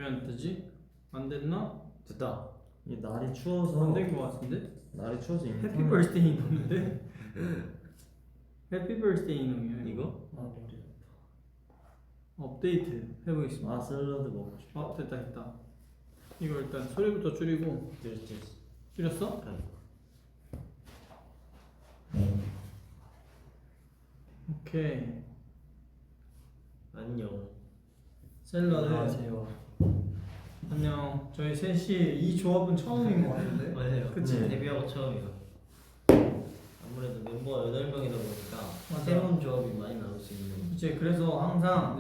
안 뜨지? 안 됐나? 됐다. 이 날이 추워서 안 된 거 같은데? 날이 추워서 해피 벌스데이 이놈인데? 해피 벌스데이 이놈이야 이거? 아 머리 업데이트 해보겠습니다. 아 샐러드 먹고 싶어. 됐다. 이거 일단 소리부터 줄이고. 줄였어? 오케이. 안녕. 샐러드. 안녕하세요. 안녕. 저희 셋이 이 조합은 처음인 것 같은데. 맞아요. 그치? 데뷔하고 처음이요. 아무래도 멤버가 8명이다 보니까 맞아. 새로운 조합이 많이 나올 수 있는. 이제 그래서 항상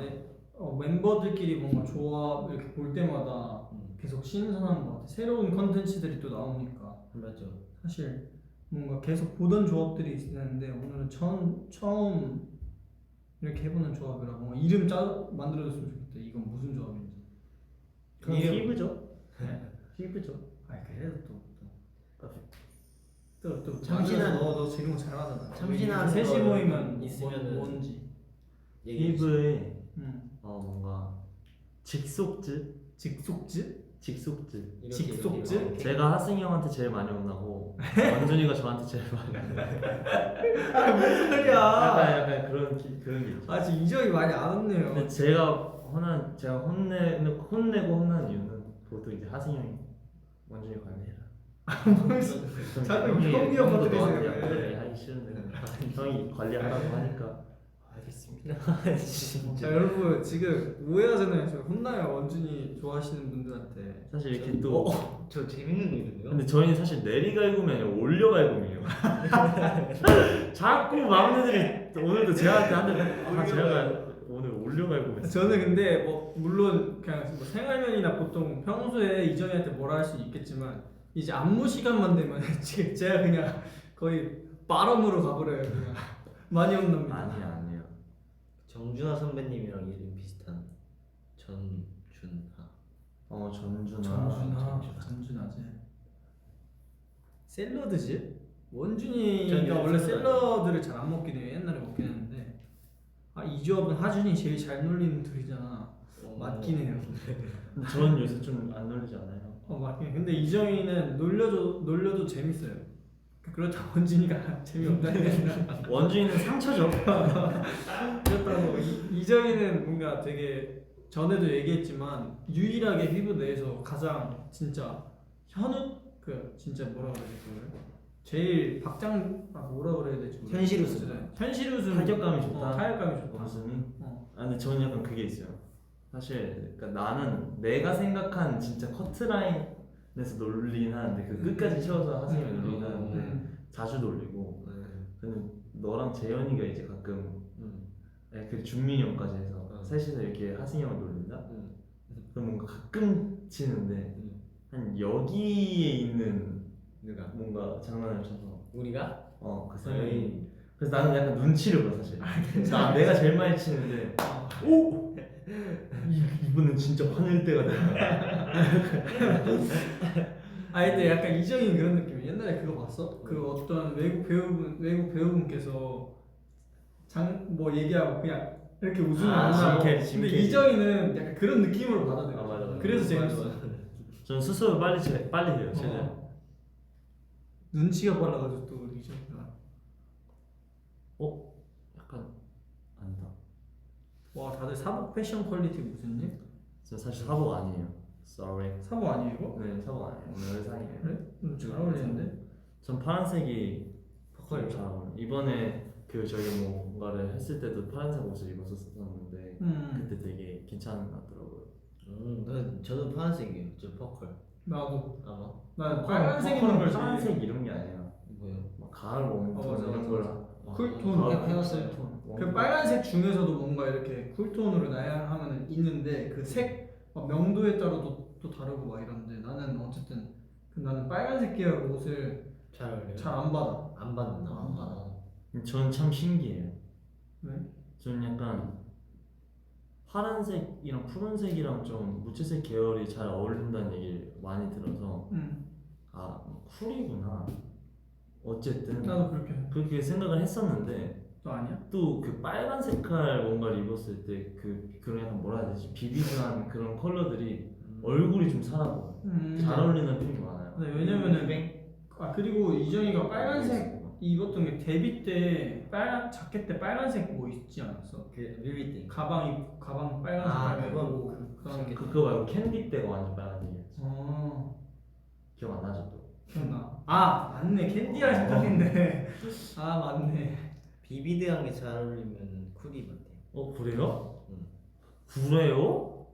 멤버들끼리 뭔가 조합 이렇게 볼 때마다 계속 신선한 것 같아. 새로운 컨텐츠들이 또 나오니까. 맞죠. 사실 뭔가 계속 보던 조합들이 있었는데 오늘은 처음 이렇게 해보는 조합이라 뭔가 이름 만들어줬으면 좋겠다. 이건 무슨 조합인지. 그럼 이름. 피부죠? 피부죠. 아 그래도 또 참신한 너 지금 잘하잖아. 참신한 셋이 걸 모이면 있으면은 뭔지. 피부에 응. 뭔가 직속질? 직속질? 직속질. 직속질? 이렇게. 제가 하승이 형한테 제일 많이 혼나고 원준이가 저한테 제일 많이 혼나요. 무슨 소리야? 약간 그런 게 있죠. 아직 이적이 많이 안 왔네요. 근데 제가 혼내고 혼난 이유는 보통 이제 하승이 형이 원준이 관리해라. 자꾸 형이 형한테 너한테 그래. 그래 하기 싫은데 형이 관리하라고 하니까 알겠습니다. 자 여러분 지금 오해하잖아요. 저 혼나요 원준이 좋아하시는 분들한테. 사실 이렇게 또 저 재밌는 거 있는데요? 근데 저희는 사실 내리갈굼이 아니라 올려갈굼이에요. 자꾸 막내들이 오늘도 제가 오늘 올려갈굼했어요. 저는 근데 뭐 물론 그냥 뭐 생활면이나 보통 평소에 이정이한테 뭐라 할 수 있겠지만 이제 안무 시간만 되면 지금 제가 그냥 거의 빠럼으로 가버려요. 그냥 많이 혼납니다. 아니야. 정준하 선배님이랑 이름 비슷한 전준하. 전준하지. 샐러드지? 원준이가 전준하 원래 샐러드. 샐러드를 잘 안 먹긴 해요. 옛날에 먹긴 했는데 이 조합은 하준이 제일 잘 놀리는 둘이잖아. 맞긴 해요. 저는 요새 좀 안 놀리지 않아요. 맞긴 해. 근데 이정이는 놀려도 재밌어요. 그렇다고 원준이가 재미없다는 게 아니라 원준이는 상처죠. 그렇다고 이정이는 뭔가 되게 전에도 얘기했지만 유일하게 피부 내에서 가장 진짜 현우 진짜 뭐라 그래야 되지 그걸? 제일 뭐라 그래야 되지? 현실 웃음. 현실 웃음. 타격감이 좋다. 타격감이 좋다. 원준이. 어. 근데 저는 약간 그게 있어요. 사실 그러니까 나는 내가 생각한 진짜 커트라인에서 놀리긴 하는데 그 끝까지 채워서 하승이 놀리긴 하는데 자주 놀리고. 근데 너랑 재현이가 이제 가끔 그 준민이 형까지 해서 셋이서 이렇게 하승이 형을 놀린다? 그럼 뭔가 가끔 치는데 한 여기에 있는 누가? 뭔가 장난을 쳐서 우리가? 그 사람이 그래서 나는 약간 눈치를 봐 사실. 내가 제일 많이 치는데 오! 이분은 진짜 화낼 때가 됐다. 근데 약간 이정이 그런 느낌이 옛날에 그거 봤어? 그 어떤 외국 배우분께서 뭐 얘기하고 그냥 이렇게 웃으면 안 나고. 근데 이정이는 약간 그런 느낌으로 받아들여. 맞아. 그래서 재밌어. 저는 스스로 빨리 해요. 최대한. 눈치가 빨라가지고 또 우리 이정이가. 약간 아니다. 와 다들 사복 패션 퀄리티 무슨 일? 저 사실 사복 아니에요. Sorry. 사복 아니에요 이거? 네 사복 아니에요. 오늘 의상이에요. 그래? 잘 어울리는데? 전 파란색이 잘 어울려. 이번에 저희 뭔가를 했을 때도 파란색 옷을 입었었는데 그때 되게 괜찮은 것 같더라고요. 저도 파란색이에요. 저 퍼컬. 나도. 아마. 나 빨간색 입는 걸 파란색 이런 게 아니에요. 뭐요? 막 가을 웜톤 맞아, 이런 걸. 쿨톤. 페어슬 톤. 그 빨간색 중에서도 뭔가 이렇게 쿨톤으로 나야 하면 있는데 그 색 명도에 따라도 또 다르고 막 이런데 나는 어쨌든 나는 빨간색 계열 옷을 잘 어울려요. 잘 안 받아. 안 받는다. 안 받아. 저는 참 신기해요. 왜? 저는 약간 파란색이랑 푸른색이랑 좀 무채색 계열이 잘 어울린다는 얘기를 많이 들어서 쿨이구나. 어쨌든 나도 그렇게 생각을 했었는데 너 아니야? 또 그 빨간 색깔 뭔가를 입었을 때 그런 약간 뭐라 해야 되지 비비드한 그런 컬러들이 얼굴이 좀 사나워. 잘 어울리는 편이 많아요. 네, 왜냐면은 그리고 이정이가 빨간색 어, 입었던 게 데뷔 때 빨간 자켓 때 빨간색 뭐 있지 않았어? 그 뮤비 때. 가방 빨간색 아, 빨간 그건 거 그다음에 그거 말고 캔디 때가 완전 빨간색이었어. 기억 안 나죠 또? 기억나. 아 맞네 캔디랑 헷갈린데. 아 맞네. 비비드한 게 잘 어울리면 쿨이 맞대. 그래요? 응. 그래요?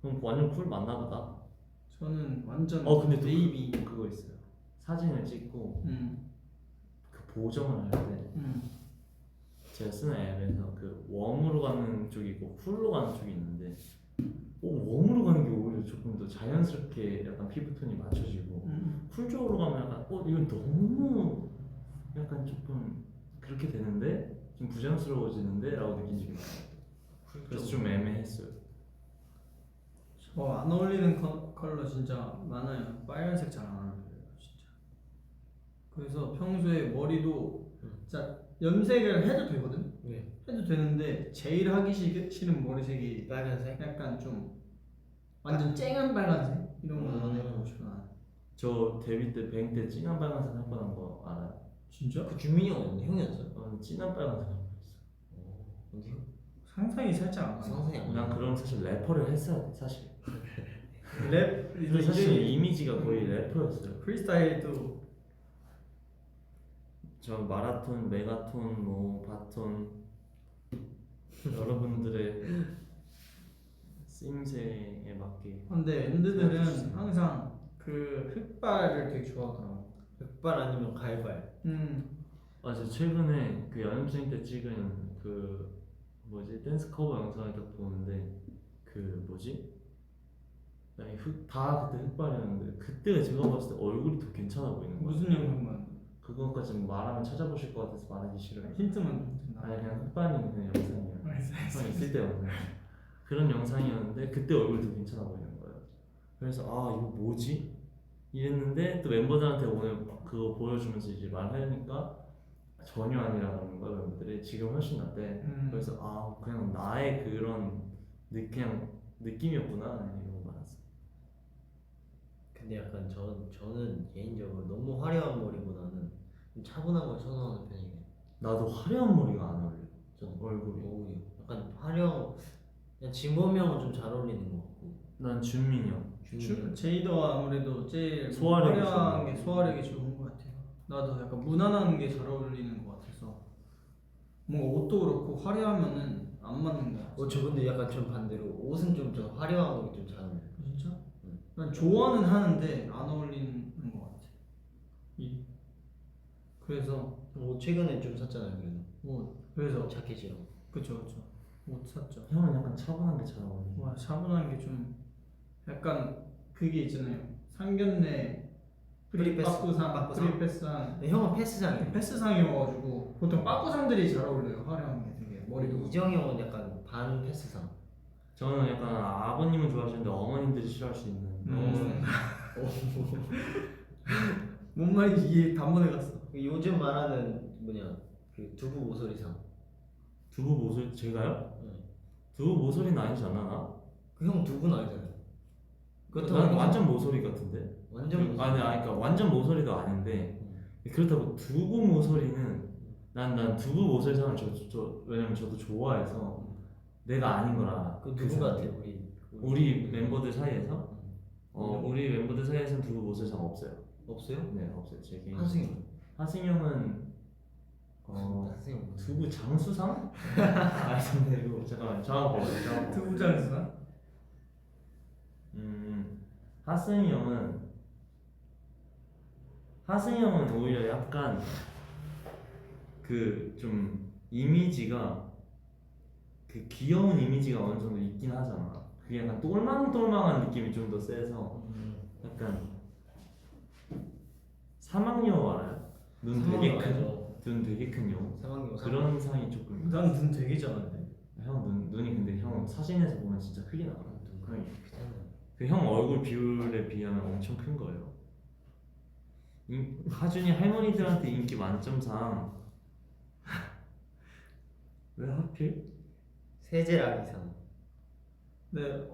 그럼 완전 쿨 맞나 보다. 저는 완전 근데 또 베이비. 그거 있어요. 사진을 찍고 음. 그 보정을 할 때 제가 쓰는 앱에서 그 웜으로 가는 쪽이 있고 쿨로 가는 쪽이 있는데 웜으로 가는 게 오히려 조금 더 자연스럽게 약간 피부톤이 맞춰지고 쿨 쪽으로 가면 약간 이건 너무 약간 조금 그렇게 되는데 좀 부자연스러워지는데 라고 느낀 적이 있어요. 그래서 좀 애매했어요. 안 어울리는 컬러 진짜 많아요. 빨간색 잘 안 어울려요 진짜. 그래서 평소에 머리도 진짜 염색을 해도 되거든. 네. 해도 되는데 제일 하기 싫은 머리색이 빨간색? 약간 좀 완전 쨍한 빨간색 이런 거 안 해보고 싶어 나는. 저 데뷔 때 뱅 때 진한 빨간색 할 뻔한 거 알아요? 진짜? 그 주민이 형이었는데 형이었어요? 진한 빨간색 할 어디요? 상상이 살짝 안 가. 상상이 안 뻔했어. 난 나. 그럼 사실 래퍼를 했어야 돼 사실. 랩 근데 사실 이미지가 거의 래퍼였어요. 프리스타일도 저 마라톤, 메가톤, 뭐 바톤 여러분들의 쓰임새에 맞게. 근데 엔드들은 항상 그 흑발을 되게 좋아하더라고. 흑발 아니면 갈발. 저 최근에 그 연습생 때 찍은 그 뭐지 댄스 커버 영상을 딱 보는데 그 뭐지 다 그때 흑발이었는데 그때가 제가 봤을 때 얼굴이 더 괜찮아 보이는 거야. 무슨 영상만 그거까지 말하면 찾아보실 것 같아서 말하기 싫어요. 힌트만 좀 준다. 아니 그냥 흑발인 그냥 영상이야. 알겠어, 알겠어. 형 있을 때 영상. 그런 영상이었는데 그때 얼굴이 더 괜찮아 보이는 거예요. 그래서 이거 뭐지? 이랬는데 또 멤버들한테 오늘 그거 보여주면서 이제 말하니까 전혀 아니라는 거야 멤버들이. 지금 훨씬 낫대. 그래서 그냥 나의 그런 그냥 느낌이었구나 이러고 말았어. 근데 약간 저는 개인적으로 너무 화려한 머리보다는 좀 차분한 걸 선호하는 편이에요. 나도 화려한 머리가 안 어울려. 전 얼굴이. 오히려 약간 그냥 진범이 형은 좀 잘 어울리는 것 같고. 난 준민이 형. 제이더가 아무래도 제일 소화력이 화려한 좋은 게 소화력이 좋은 것 같아요. 나도 약간 무난한 게 잘 어울리는 것 같아서 뭔가 옷도 그렇고 화려하면은 안 맞는 거 같아. 저 근데 약간 좀 반대로 옷은 좀 저 화려한 거 좀 잘 어울려요. 진짜? 응. 난 좋아는 하는데 안 어울리는 것 같아. 그래서 옷 최근에 좀 샀잖아요. 그래서 자켓이랑. 그쵸 옷 샀죠. 형은 약간 차분한 게 잘 어울려. 와 차분한 게 좀 약간 그게 있잖아요. 상견례 프리패스, 빠꾸상 빠꾸상? 프리패스상 네, 형은 패스장이에요. 패스상이어가지고 보통 빠꾸상들이 잘 어울려요. 화려한 게 되게 머리도 이정이 형은 약간 반 패스상. 저는 약간 아버님은 좋아하시는데 어머님들이 싫어할 수 있는. 뭔 말인지 이해 단번에 갔어. 요즘 말하는 그 두부 모서리상. 두부 모서리 제가요? 네. 두부 모서리는 아니지 않나 나? 그 형 두부는 아니잖아요. 난 완전 모서리 같은데. 완전 모서리. 그러니까 완전 모서리도 아닌데 그렇다고 두부 모서리는 난 두부 모서리상을 왜냐면 저도 좋아해서 내가 아닌 거라. 그 누구 같아요 우리 멤버들 사이에서 우리 멤버들 사이에서는 두부 모서리상 없어요. 없어요? 네 없어요. 제 개인. 하승이 형은 하승이 두부 장수상? 아니고 잠깐만 정확 봐봐요. 두부장수나? 하승이 형은 오히려 약간 그 좀 이미지가 그 귀여운 이미지가 어느 정도 있긴 하잖아. 그게 약간 똘망똘망한 느낌이 좀 더 세서 약간 사막여우 알아요? 눈 되게 큰 여우. 사망여우. 그런 상이 조금. 난 눈 되게 작은데. 형 눈이 근데 형 사진에서 보면 진짜 크게 나와요. 그러니까. 그 형 얼굴 비율에 비하면 엄청 큰 거예요. 하준이 할머니들한테 인기 만점상 왜 하필? 세제락이상. 네.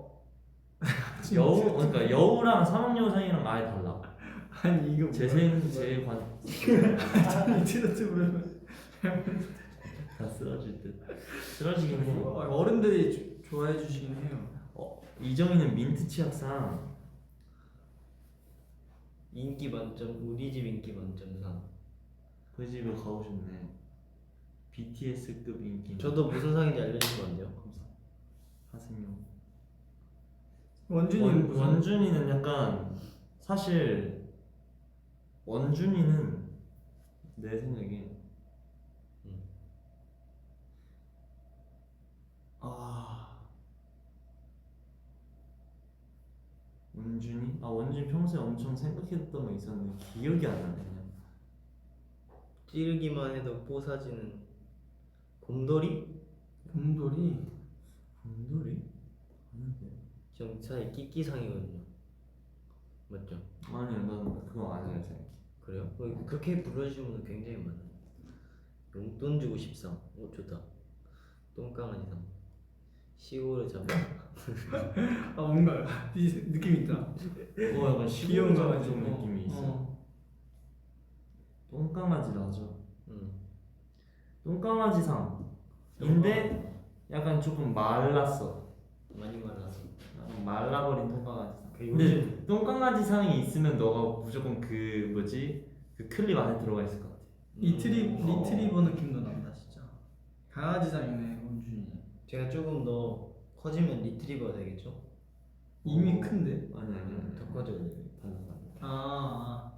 여우 그러니까 여우랑 사막여우상이랑 아예 달라. 아니 이거 제관 이티러트 보면 다 쓰러질 듯. 쓰러지긴 해. 어른들이 좋아해 주시긴 해요. 이정희는 민트 치약상. 인기 만점 우리 집 인기 만점상. 그 집에 가고 싶네. BTS급 인기. 저도 무슨 상인지 알려주시면 안 돼요? 하승용. 원준이는 무슨? 원준이는 약간 사실 원준이는 내 생각에 원준이? 원준이 평소에 엄청 생각했던 거 있었는데 기억이 안 나네 그냥. 찌르기만 해도 뽀사지는 곰돌이? 곰돌이. 곰돌이? 아닌데. 좀 차라리 끼끼상이거든요. 맞죠? 아니야 난 그거 아니야 생각해. 그래요? 그렇게 불러주시는 분 굉장히 많아요. 용돈 주고 싶상. 오 좋다. 똥강아지상. 시골을 잡아. 뭔가 느낌 있다. 약간 귀여운 시골 강아지. 좀 느낌이 있어. 똥강아지라죠. 똥강아지상인데 약간 조금 말랐어. 많이 말라서. 약간 말라버린 똥강아지상. 그 근데 똥강아지상이 있으면 너가 무조건 그 뭐지 그 클립 안에 들어가 있을 것 같아. 리트리버 느낌도 난다 진짜. 강아지상이네 원준이. 제가 조금 더 커지면 리트리버가 되겠죠? 이미 큰데? 아니 더 커져야 돼요. 아.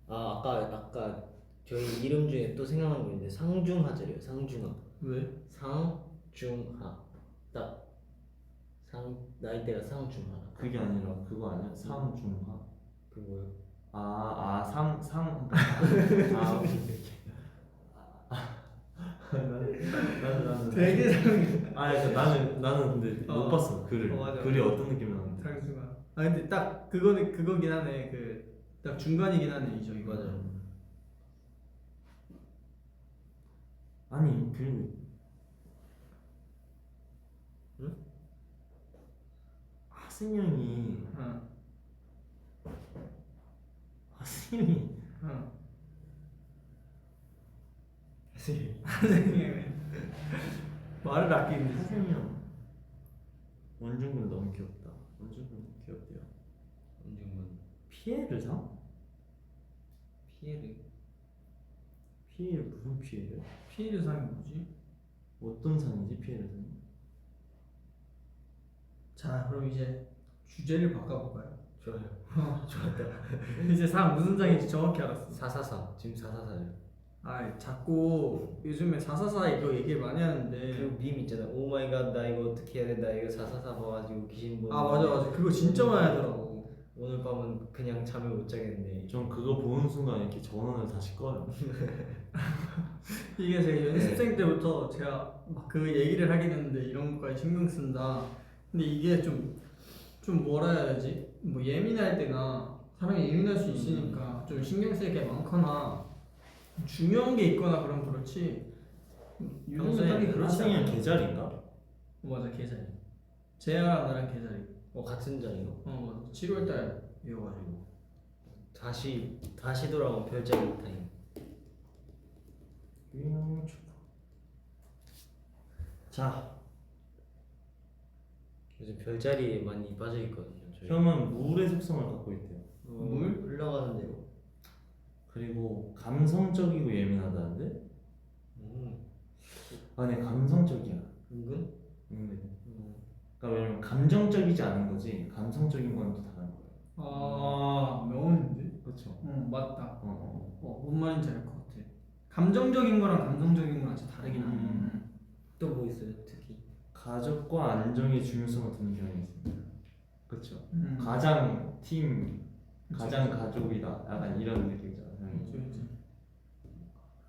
아까 저희 이름 중에 또 생각난 거 있는데 상중하절이에요. 상중하. 왜? 상중하. 나이대가 상중하. 그게 아니라 그거 아니야? 상중하. 그 뭐예요? 상. 나는 되게 나는 근데 못 봤어 글을. 맞아. 글이 어떤 느낌이 나는데. 상승아. 근데 딱 그거긴 하네. 딱 중간이긴 하네 이죠 이거. 맞아요. 아니 그리고 응? 하승영이 응. 말을 아끼는데. 하승영 원중근 너무 귀엽다. 원중근 귀엽대요. 은중문. 피에르상? 피에르. 피에르 무슨 피에르? 피해를 상이 뭐지? 어떤 상이지 피에르상이? 자 그럼 이제 주제를 바꿔볼까요? 좋아요. 좋았다. 이제 상 무슨 상인지 정확히 알았어. 444. 지금 444요. 자꾸 요즘에 444 이거 얘기 많이 하는데. 그리고 밈 있잖아. 오 마이 갓 나 이거 어떻게 해야 돼? 나 이거 444 봐가지고 귀신 보는. 맞아 그거 진짜 많이 하더라고. 오늘 밤은 그냥 잠을 못 자겠네. 전 그거 보는 순간 이렇게 전원을 다시 꺼요. 이게 제가 연습생 때부터 제가 막 그 얘기를 하긴 했는데 이런 것까지 신경 쓴다. 근데 이게 좀 뭐라 해야 되지? 뭐 예민할 때나 사람이 예민할 수 있으니까 좀 신경 쓸 게 많거나 중요한 게 있거나 그럼 그렇지. 요즘은 딱히 그렇지 하승영 않아. 계절인가? 맞아 계자리. 재야랑 나랑 계자리. 같은 자리요? 맞아 7월달이어가지고. 다시 돌아온 별자리 타임. 자, 요즘 별자리에 많이 빠져 있거든요. 저희. 형은 물의 속성을 갖고 있대요. 물? 흘러가는 대로. 그리고 감성적이고 예민하다는데? 아니 감성적이야. 은근? 그러니까 왜냐면 감정적이지 않은 거지 감성적인 건 또 다른 거야. 명언인데? 그렇죠. 맞다. 어. 뭔 말인지 알 것 같아. 감정적인 거랑 감성적인 거랑 진짜 다르긴 하네. 또 뭐 있어요? 특히 가족과 안정의 중요성을 두는 경향이 있습니다. 그렇죠. 음. 가장 팀, 그쵸, 가장 그쵸. 가족이다. 약간 이런 느낌이잖아. 형이. 그치.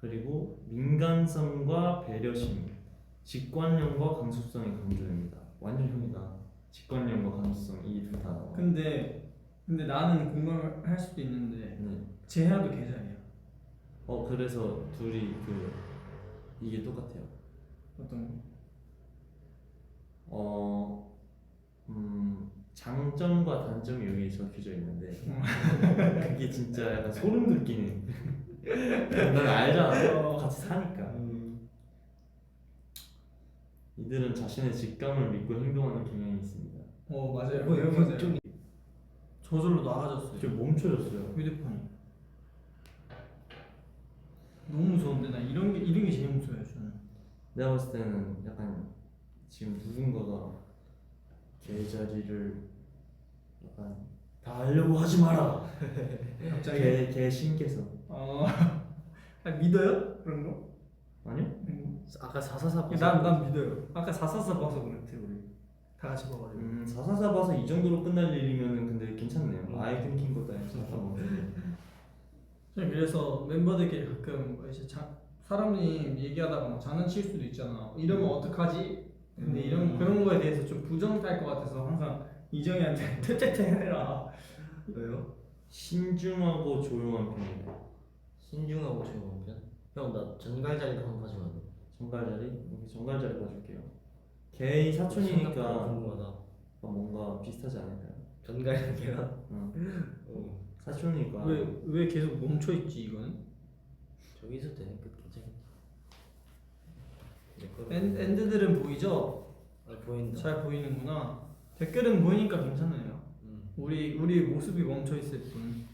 그리고 민감성과 배려심, 직관력과 감수성이 강조됩니다. 완전 형이다. 직관력과 감수성 이 둘 다. 근데 나는 공감을 할 수도 있는데 네. 재하도 계절이야. 그래서 둘이 이게 똑같아요. 어떤 거? 장점과 단점이 여기 적혀져 있는데 그게 진짜 약간 소름 돋기는. 난 알잖아. 같이 사니까. 이들은 자신의 직감을 믿고 행동하는 경향이 있습니다. 맞아요. 이거 좀 저절로 나가졌어요. 좀 멈춰졌어요. 휴대폰이. 너무 무서운데 나 이런 게 제일 무서워요 저는. 내가 봤을 때는 약간 지금 누군가가 개자리를 약간 다 하려고 하지 마라. 갑자기. 개 신께서. 믿어요? 그런 거? 아니요? 아까 444 난 믿어요. 아까 444 봐서 그랬지 우리. 다 같이 봐가지고. 444 봐서 이 정도로 끝날 일이면은 근데 괜찮네요. 아예 끊긴 것도 아니고 잠깐만. 그래서 멤버들끼리 가끔 이제 사람이 얘기하다가 막 장난칠 수도 있잖아. 이러면 어떡하지? 근데 그런 거에 대해서 좀 부정할 것 같아서 항상 이정이한테 퇴퇴퇴 해라. 왜요? 신중하고 조용한 편이다. 신중하고 조용한 편? 형 나 전갈자리도 한번 봐주면 안 돼? 정갈자리? 여기 정갈자리 봐줄게요. 개의 생각보다 사촌이니까 궁금하다. 뭔가 비슷하지 않을까요? 전갈자리랑 사촌이니까. 왜 계속 멈춰 있지 이거는? 저기서 되는 끝 괜찮겠다. 엔드들은 보이죠? 보인다. 잘 보이는구나. 댓글은 보이니까 괜찮아요. 우리 모습이 멈춰 있을 뿐.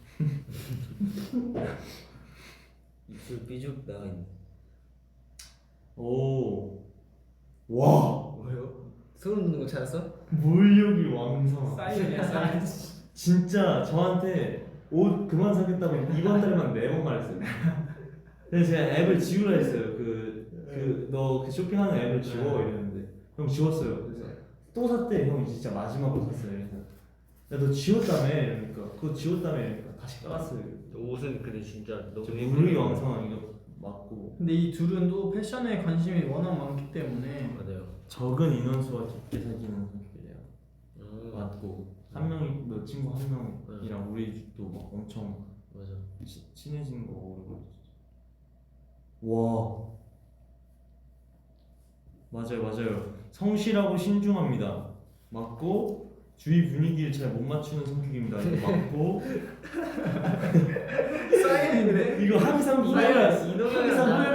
입술 삐죽 나가 있네. 오. 와. 왜요? 소름 돋는 거 찾았어? 물욕이 왕성. 사이즈야 사이즈. 진짜 저한테 옷 그만 사겠다고 이번 달에만 4번 말했어요. 그래서 제가 앱을 지우라 했어요. 너 그 쇼핑하는 앱을 지워 이랬는데 형 지웠어요. 그래서 또 샀대. 형이 진짜 마지막으로 샀어요. 그래서 야 너 지웠다며 이러니까 그거 지웠다며 이러니까 다시 깔았어요. 옷은 근데 진짜 너무 물욕이 왕성한 이거 맞고. 근데 이 둘은 또 패션에 관심이 워낙 많기 때문에 맞아요. 적은 인원수와 깊게 사귀는 성격이래요. 맞고 한 명이 너 친구 한 명이랑 우리 집도 막 엄청 맞아. 친해진 거 모르고. 와. 맞아요. 성실하고 신중합니다. 맞고 주위 분위기를 잘 못 맞추는 성격입니다. 이거 맞고. 사인인데? 이거 항상 후회를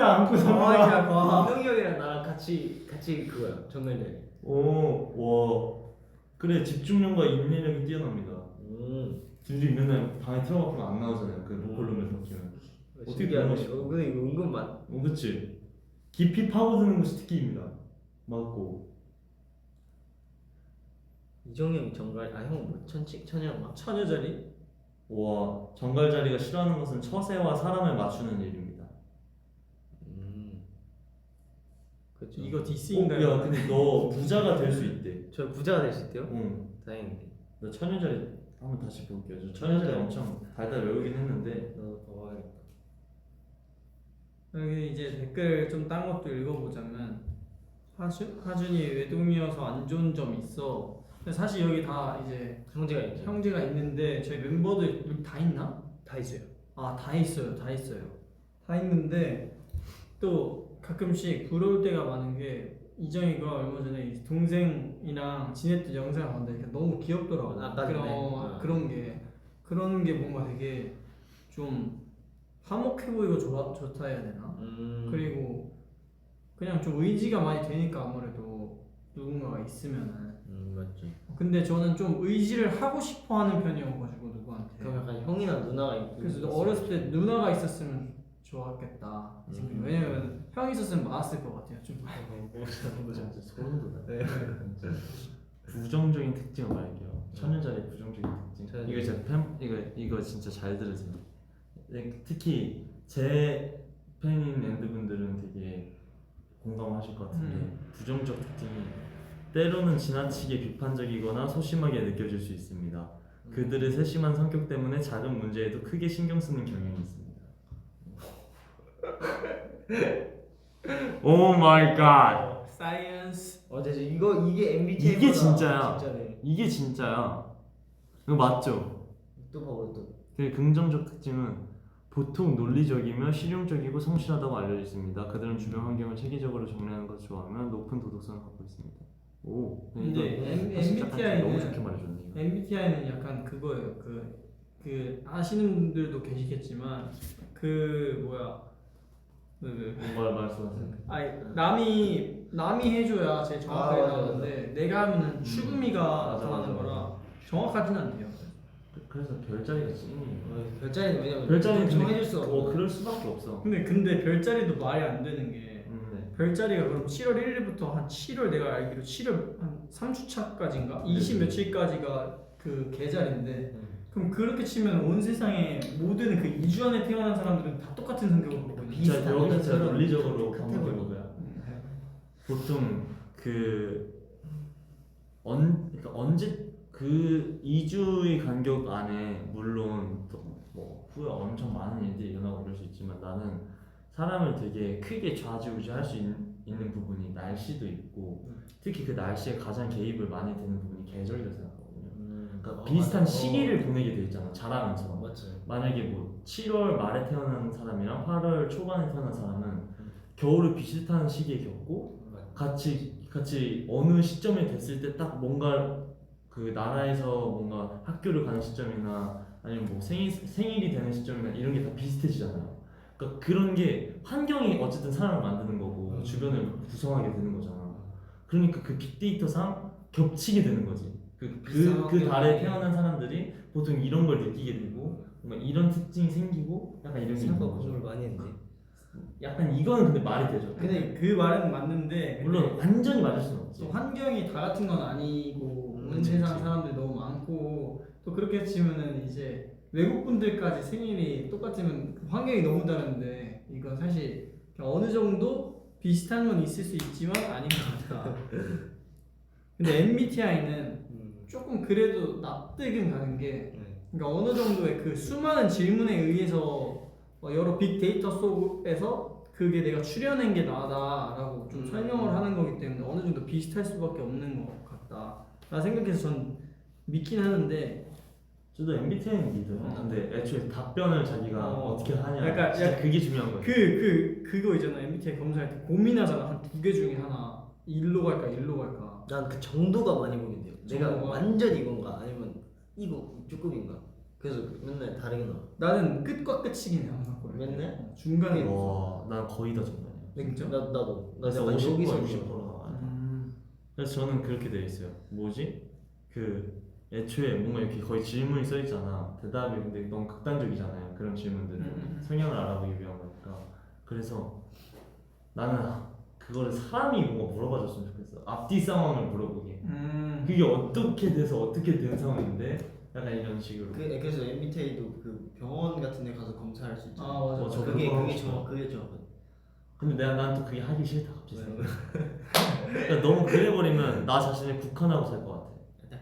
안고 삽니다. 이동이 형이랑 나랑 같이 그거야 정갈자리. 와. 그래 집중력과 인내력이 뛰어납니다. 둘이 맨날 방에 틀어박히면 안 나오잖아요. 그 보컬룸에 박히면. 어떻게 그런 거지? 근데 이거 은근 맛. 그치. 깊이 파고드는 것이 특기입니다. 맞고. 이정이 형이 정갈 형 천연 막 처녀자리? 와, 정갈자리가 싫어하는 것은 처세와 사람을 맞추는 일입니다. 그렇죠. 이거 디스인가요? 야, 근데 너 부자가 될 수 있대. 저 부자가 될 수 있대요? 응. 다행이네. 너 처녀자리 한번 다시 볼게요. 저 처녀자리 엄청 달달 외우긴 했는데. 나도 봐봐야겠다. 여기 이제 댓글 좀 딴 것도 읽어보자면 하준이 외동이어서 안 좋은 점 있어. 근데 사실 여기 다 이제 형제가 있죠. 형제가 있는데 저희 멤버들 여기 다 있나? 다 있어요. 다 있어요. 다 있는데 또 가끔씩 부러울 때가 많은 게 이정이가 얼마 전에 동생이랑 지냈던 영상을 봤는데 너무 귀엽더라고. 아까 전에. 그런 게 뭔가 되게 좀 화목해 보이고 좋다 해야 되나? 그리고 그냥 좀 의지가 많이 되니까 아무래도 누군가가 있으면은. 맞지. 근데 저는 좀 의지를 하고 싶어하는 편이어가지고 누구한테. 그럼 약간 형이나 누나가 있고. 그래서 어렸을 때 누나가 있었으면 좋았겠다 이 생각. 왜냐면 형이 있었으면 많았을 것 같아요. 좀. 진짜 소름 돋아. 네. 부정적인 특징을 말할게요. 처녀자리 부정적인 특징. 처녀자리. 이거 진짜 이거 진짜 잘 들으세요. 특히 제 팬인 밴드분들은 되게 공감하실 것 같은데 부정적 특징이 때로는 지나치게 비판적이거나 소심하게 느껴질 수 있습니다. 그들의 세심한 성격 때문에 작은 문제에도 크게 신경 쓰는 경향이 있습니다. 오 마이 갓. 사이언스. 이게 MBTI 이게 진짜야. 진짜네. 이게 진짜야. 이거 맞죠? 또 봐봐 또. 되게 긍정적 특징은 보통 논리적이며 실용적이고 성실하다고 알려져 있습니다. 그들은 주변 환경을 체계적으로 정리하는 것을 좋아하며 높은 도덕성을 갖고 있습니다. 오. 근데 MBTI는 너무 좋게 말해줬네요. MBTI는 약간 그거예요. 그 아시는 분들도 계시겠지만 그 뭐야 뭘 말씀하세요? 아니 남이 해줘야 제일 정확하게 맞아, 나오는데 내가 하면은 추구미가 맞아, 나타나는 맞아, 거라 정확하진 않대요. 그래서 별자리가 찐이에요. 별자리는 왜냐면 별자리는 정해줄 수 없어. 그럴 수밖에 없어. 근데 별자리도 말이 안 되는 게 네. 별자리가 그럼 7월 1일부터 한 7월 내가 알기로 7월 한 3주차까지인가 20 며칠까지가 그 계절인데 그럼 그렇게 치면 온 세상의 모든 그 2주 안에 태어난 사람들은 다 똑같은 성격을 보고 있는 진짜 거야. 여기서 제가 논리적으로 같아 한번 보여. 해보고요. 보통 그러니까 언제 그 2주의 간격 안에 물론 뭐 후에 엄청 많은 일들이 일어나고 그럴 수 있지만 나는 사람을 되게 크게 좌지우지할 수 있는 부분이 날씨도 있고 특히 그 날씨에 가장 개입을 많이 되는 부분이 계절이라고 생각하거든요. 그러니까 비슷한 시기를 보내게 돼 있잖아 자라면서. 맞지. 만약에 뭐 7월 말에 태어난 사람이랑 8월 초반에 태어난 사람은 겨울을 비슷한 시기에 겪고 같이 어느 시점에 됐을 때 딱 뭔가 그 나라에서 뭔가 학교를 가는 시점이나 아니면 뭐 생일이 되는 시점이나 이런 게 다 비슷해지잖아요. 그러니까 그런 게 환경이 어쨌든 사람을 만드는 거고 주변을 구성하게 되는 거잖아. 그러니까 그 빅데이터상 겹치게 되는 거지. 그 달에 태어난 사람들이 보통 이런 걸 느끼게 되고 뭔가 이런 특징이 생기고 약간 이런 게 있는 생각 거죠. 공부를 많이 했네. 약간 이거는 근데 말이 되죠. 근데 그 말은 맞는데 물론 완전히 맞을 수는 없지. 또 환경이 다 같은 건 아니고 온 그치, 세상 그치. 사람들이 너무 많고 또 그렇게 치면은 이제 외국 분들까지 생일이 똑같으면 환경이 너무 다른데 이건 사실 그냥 어느 정도 비슷한 건 있을 수 있지만 아닌 것 같다. 근데 MBTI는 조금 그래도 납득은 가는 게 그러니까 어느 정도의 그 수많은 질문에 의해서 여러 빅데이터 속에서 그게 내가 추려낸 게 나다라고 좀 설명을 하는 거기 때문에 어느 정도 비슷할 수밖에 없는 것 같다. 나 생각해서 전 믿긴 하는데 저도 MBTI는 믿어요. 근데 애초에 답변을 자기가 어떻게 하냐. 약간- 진짜 약간 그게 중요한 거예요. 그거 있잖아. MBTI 검사할 때 고민하잖아. 한 두 개 중에 하나 일로 갈까 일로 갈까. 난 그 정도가 많이 고민돼요. 내가 정도가? 완전 이건가 아니면 이거 조금인가. 그래서 맨날 다르게 나와. 나는 끝과 끝이긴 해 항상. 맨날? 중간에 와, 난 거의 다 정답이야. 진짜? 나도. 나 그래서 약간 50% 여기서 60%가. 그래서 저는 그렇게 돼 있어요. 뭐지? 그 애초에 뭔가 이렇게 거의 질문이 써 있잖아. 대답이 근데 너무 극단적이잖아요. 그런 질문들은 성향을 알아보기 위한 거니까. 그래서 나는 그거를 사람이 뭔가 물어봐줬으면 좋겠어. 앞뒤 상황을 물어보게. 그게 어떻게 돼서 어떻게 된 상황인데 약간 이런 식으로. 그래서 MBTI도 그 병원 같은 데 가서 검사할 수 있잖아. 아 맞아. 저 그게 그거 하고 그게 싶어요. 그게 정확하다. 근데 난 또 그게 하기 싫다 갑자기. 그러니까 너무 그래버리면 나 자신을 국한하고 살 것 같아.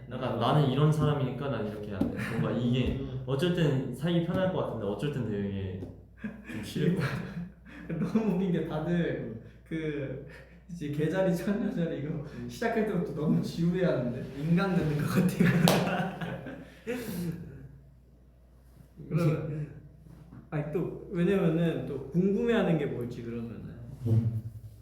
약간 나는 이런 사람이니까 난 이렇게 해야 돼. 뭔가 이게 어쩔 땐 살기 편할 것 같은데 어쩔 땐 되게 좀 싫을 것 같아. 너무 웃긴 게 다들 그 이제 개자리 천녀자리 이거 시작할 때부터 너무 지루해하는데 인간 되는 것 같아요. 그러면 아니 또 왜냐면은 또 궁금해하는 게 뭘지 그러면은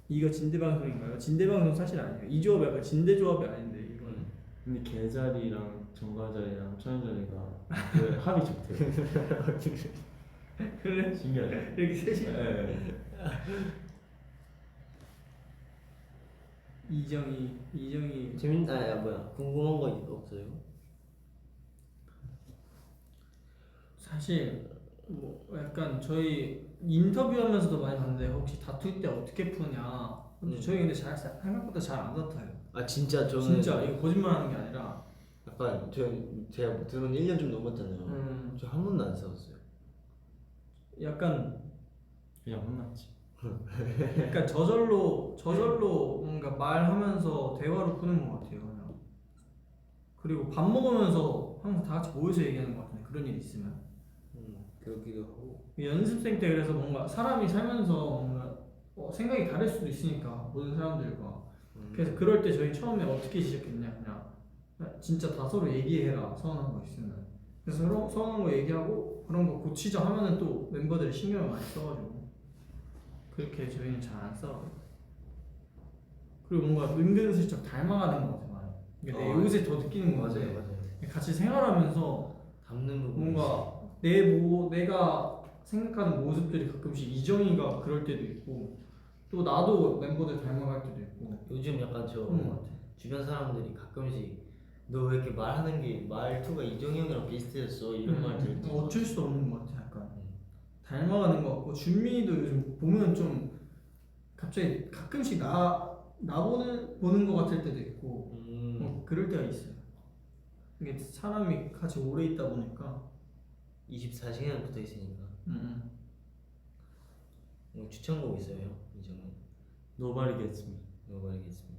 이거 진대방송인가요? 진대방송 사실 아니에요. 이 조합이 약간 진대조합이 아닌데 이거는. 근데 개자리랑 정가자리랑 천연자리가 그 합이 좋대요. 그래 신기하죠? 이렇게 셋이 네. 이정이 뭐야 궁금한 거 없어요? 사실 뭐 약간 저희 인터뷰하면서도 많이 봤는데 혹시 다툴 때 어떻게 푸냐. 근데 저희 근데 생각보다 잘 안 다퉈요. 아 진짜 저는 진짜 이거 거짓말하는 게 아니라. 약간 제가 들어온 1년 좀 넘었잖아요. 저 한 번도 안 싸웠어요. 약간 그냥 혼났지. 약간 저절로 뭔가 말하면서 대화로 푸는 것 같아요. 그냥. 그리고 밥 먹으면서 항상 다 같이 모여서 얘기하는 것 같은데 그런 일 있으면. 그러기도 하고. 연습생 때 그래서 뭔가 사람이 살면서 뭔가 생각이 다를 수도 있으니까 모든 사람들과. 그래서 그럴 때 저희 처음에 어떻게 시작했냐 그냥 진짜 다 서로 얘기해라 서운한 거 있으면. 그래서 서운한 거 얘기하고 그런 거 고치자 하면은 또 멤버들이 신경을 많이 써가지고 그렇게 저희는 잘 안 싸워요. 그리고 뭔가 은근슬쩍 닮아가는 것 같아요. 그러니까 내 옷에 더 느끼는 것 같아요. 맞아요. 같이 생활하면서 담는 부분. 뭔가 내가 생각하는 모습들이 가끔씩 이정이가 그럴 때도 있고 또 나도 멤버들 닮아갈 때도 있고. 요즘 약간 저 음. 주변 사람들이 가끔씩 너 왜 이렇게 말하는 게 말투가 이종이 형이랑 비슷해졌어 이런 말 들을 때 어쩔 수 없는 것 같아. 약간 음. 닮아가는 것 같고 준민이도 요즘 보면 좀 갑자기 가끔씩 나 보는 것 같을 때도 있고 그럴 때가 있어요. 이게 사람이 같이 오래 있다 보니까 24시간 붙어 있으니까. 추천곡 있어요 이종이? Nobody Gets Me. 너가 알겠습니다.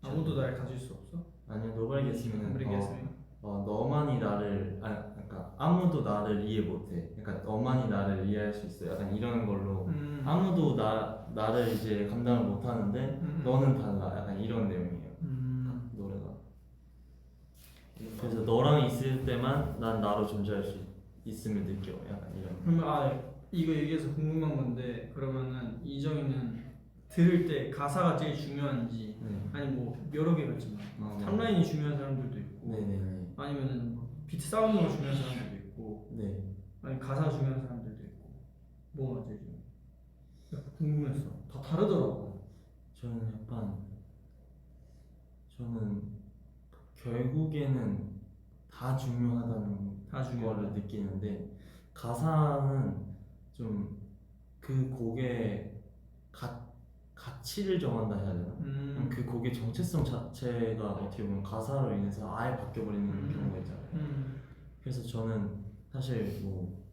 아무도 날 가질 수 없어. 아니요, Nobody Gets Me는 모르겠어요. 너만이 나를 그러니까 아무도 나를 이해 못해. 그러니까 너만이 나를 이해할 수 있어. 약간 이런 걸로 아무도 나를 이제 감당을 못하는데 너는 달라. 약간 이런 내용이에요. 노래가. 그래서 너랑 있을 때만 난 나로 존재할 수 있음을 느껴. 약간 이런. 그러면 이거 얘기해서 궁금한 건데 그러면은 이정이는 들을 때 가사가 제일 중요한지 네. 아니 뭐 여러 개가 있지만 탑라인이 중요한 사람들도 있고 네네네. 아니면은 뭐 비트 사운드가 중요한 사람들도 있고 네. 아니 가사 중요한 사람들도 있고 뭐가 제일 중요해? 약간 궁금했어. 다 다르더라고. 저는 결국에는 다 중요하다는 다 중요하다. 거를 느끼는데 가사는 좀 그 곡의 가치를 정한다 해야 되나? 그 곡의 정체성 자체가 어떻게 보면 가사로 인해서 아예 바뀌어버리는 경우가 있잖아요. 그래서 저는 사실 뭐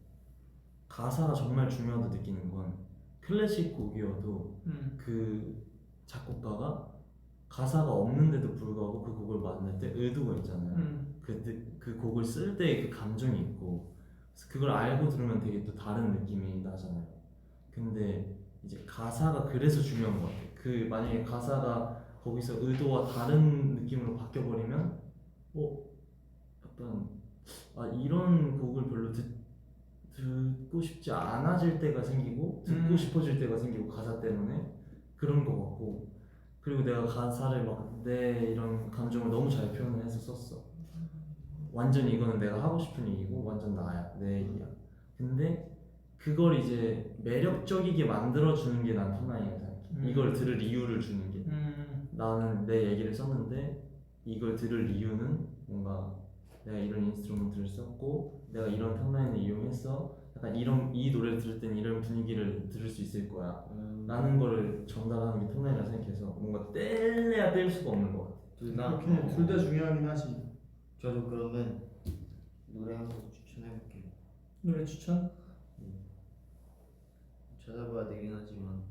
가사가 정말 중요하다 느끼는 건 클래식 곡이어도 그 작곡가가 가사가 없는데도 불구하고 그 곡을 만들 때 의도가 있잖아요. 그 곡을 쓸 때의 그 감정이 있고 그래서 그걸 알고 들으면 되게 또 다른 느낌이 나잖아요. 근데 이제 가사가 그래서 중요한 것 같아요. 그 만약에 가사가 거기서 의도와 다른 느낌으로 바뀌어버리면 약간 이런 곡을 별로 듣고 싶지 않아질 때가 생기고 듣고 싶어질 때가 생기고 가사 때문에 그런 것 같고 그리고 내가 가사를 막 내 이런 감정을 너무 잘 표현을 해서 썼어. 완전히 이거는 내가 하고 싶은 얘기고 완전 나야 내 얘기야. 근데 그걸 이제 매력적이게 만들어주는 게 난 탑라인이라고 생각해. 이걸 들을 이유를 주는 게 나는 내 얘기를 썼는데 이걸 들을 이유는 뭔가 내가 이런 인스트루먼트를 썼고 내가 이런 탑라인을 이용했어. 약간 이 노래를 들을 때는 이런 분위기를 들을 수 있을 거야 라는 거를 전달하는 게 탑라인이라고 생각해서 뭔가 뗄래야 뗄 수가 없는 것 같아. 둘 다 중요하긴 하지. 저도 그러면 노래 한 곡 추천해볼게요. 노래 추천? 찾아봐야 되긴 하지만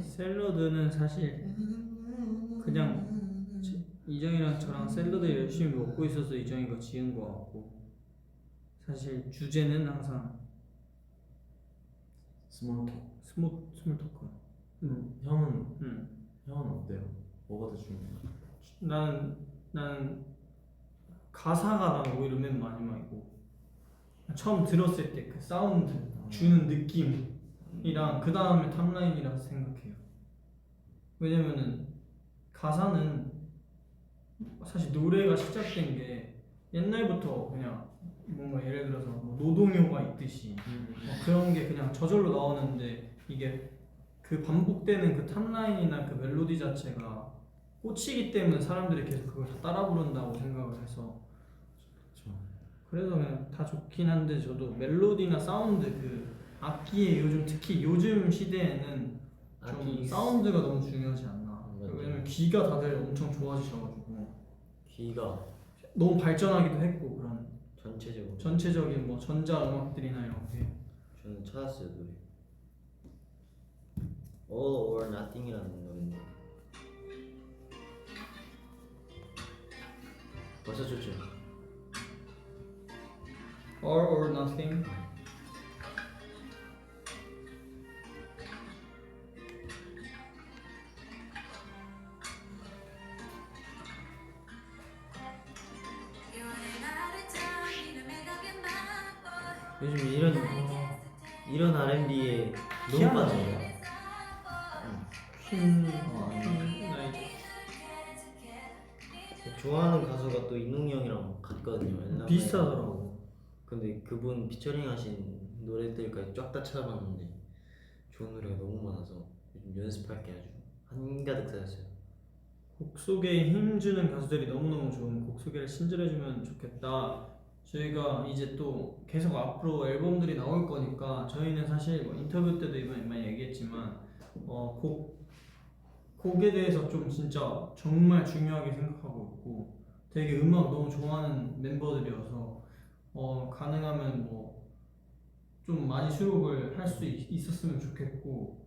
샐러드는 사실 그냥 이정이랑 저랑 샐러드 열심히 먹고 있어서 이정이가 지은 거 같고 사실 주제는 항상 스몰 토크. 형은 어때요? 뭐가 더 중요해요? 나는 가사가 난 오히려 맨 마지막이고 처음 들었을 때 그 사운드 주는 느낌이랑 그 다음에 탑라인이라고 생각해요. 왜냐면은 가사는 사실 노래가 시작된 게 옛날부터 그냥 뭔가 예를 들어서 뭐 노동요가 있듯이 그런 게 그냥 저절로 나오는데 이게 그 반복되는 그 탑라인이나 그 멜로디 자체가 꽂히기 때문에 사람들이 계속 그걸 다 따라 부른다고 생각을 해서 그래서 그냥 다 좋긴 한데 저도 멜로디나 사운드 그 악기에 특히 요즘 시대에는 좀 사운드가 너무 중요하지 않나. 왜냐면 귀가 다들 엄청 좋아지셔가지고 귀가 너무 발전하기도 했고 그런 전체적으로 전체적인 뭐 전자 음악들이나 이런 게 저는 찾았어요 노래 All or Nothing이라는 노래인데 벌써 좋죠? All or Nothing. 요즘 이런 이런 R&B에 너무 키아나 빠져요. 나이제 좋아하는 가수가 또 이농이 형이랑 같거든요. 옛날에. 비슷하더라고. 근데 그분 피처링하신 노래들까지 쫙 다 찾아봤는데 좋은 노래가 너무 많아서 요즘 연습할 게 아주 한가득 쌓였어요. 곡 속에 힘주는 가수들이 너무너무 좋은 곡 소개를 친절해주면 좋겠다. 저희가 이제 또 계속 앞으로 앨범들이 나올 거니까 저희는 사실 뭐 인터뷰 때도 이번에 많이 얘기했지만 곡에 대해서 좀 진짜 정말 중요하게 생각하고 있고 되게 음악 너무 좋아하는 멤버들이어서 가능하면 뭐 좀 많이 수록을 할 수 있었으면 좋겠고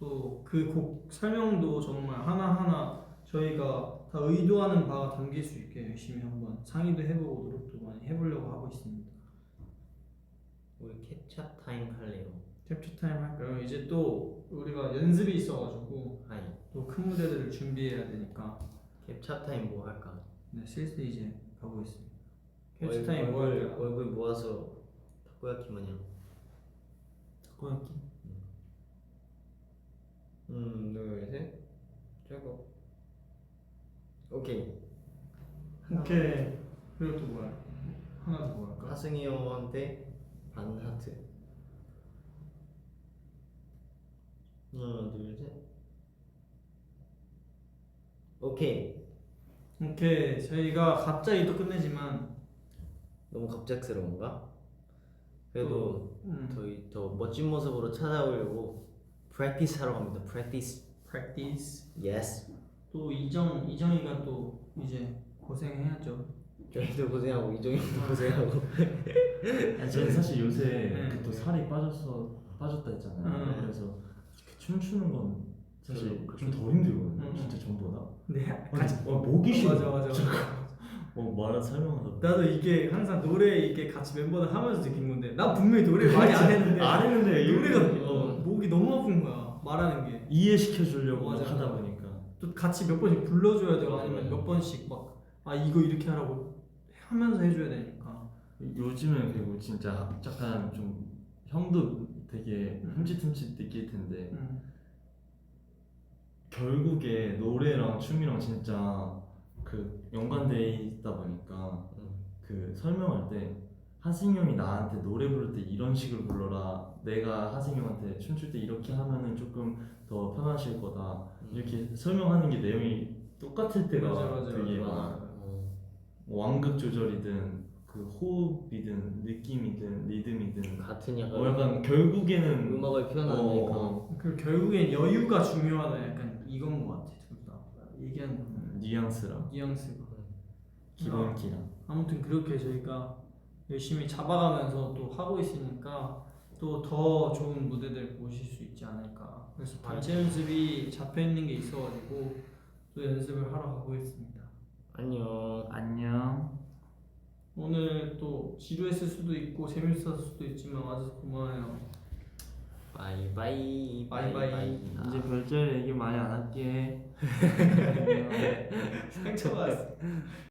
또 그 곡 설명도 정말 하나하나 저희가 다 의도하는 바가 담길 수 있게 열심히 한번 상의도 해보고 노력도 많이 해보려고 하고 있습니다. 우리 캡처 타임 할래요. 캡처 타임 할까요? 이제 또 우리가 연습이 있어가지고 아니 또 큰 무대들을 준비해야 되니까 캡처 타임 뭐 할까? 네, 슬슬 이제 가고 있습니다. 캡처 타임 뭐 얼굴, 할까요? 얼굴 모아서 타코야키 마냥. 타코야키? 둘, 셋. 저거. 오케이. 오케이. 그리고 또 뭐야? 하나 더 뭐 할까? 하승이 형한테 반 하트. 하나, 둘, 셋. 오케이. 오케이. 저희가 갑자기 또 끝내지만 너무 갑작스러운가? 그래도 음. 저희 더 멋진 모습으로 찾아오려고 practice 하러 갑니다. practice. practice. Yes. 또 이정이가 또 이제 고생해야죠. 저희도 고생하고 이종이 형도 고생하고. 아니, 저는 사실 요새 네. 또 살이 빠졌다 했잖아요. 그래서 이렇게 춤추는 건 사실 좀 더 힘들거든요. 진짜 전보다. 네. 아니, 목이 쉬워. 맞아. 설명하다. 나도 이게 항상 노래 이게 같이 멤버들 하면서 느낀 건데 나 분명히 노래를 많이 안 했는데 안 했는데 노래가 목이 너무 아픈 거야 말하는 게. 이해시켜 주려고 맞아. 하다 보니까 또 같이 몇 번씩 불러줘야 되고 맞아, 아니면 맞아. 몇 번씩 막 이거 이렇게 하라고 하면서 해줘야 되니까. 요즘은 그리고 진짜 약간 좀 형도 되게 흠칫흠칫 느낄 텐데 결국에 노래랑 춤이랑 진짜 그 연관돼 있다 보니까 그 설명할 때 하승이 형이 나한테 노래 부를 때 이런 식으로 불러라, 내가 하승이 형한테 춤출 때 이렇게 하면은 조금 더 편하실 거다, 이렇게 설명하는 게 내용이 똑같을 때가 맞아, 되게 맞아. 많아. 뭐 완급 조절이든 그 호흡이든 느낌이든 리듬이든 같은 약간 결국에는 음악을 표현하니까. 그리고 결국엔 여유가 중요하다. 약간 이건 것 같아 둘 다. 얘기하는 거 뉘앙스랑 뉘앙스가. 기본기랑 아무튼 그렇게 저희가 열심히 잡아가면서 또 하고 있으니까 또 더 좋은 무대들 보실 수 있지 않을까. 그래서 단체 연습이 잡혀 있는 게 있어가지고 또 연습을 하러 가고 있습니다. 안녕. 오늘 또 지루했을 수도 있고 재밌었을 수도 있지만 와줘서 고마워요. 바이바이. 바이바이. 이제 별자리 얘기 많이 안 할게. 상처받았어.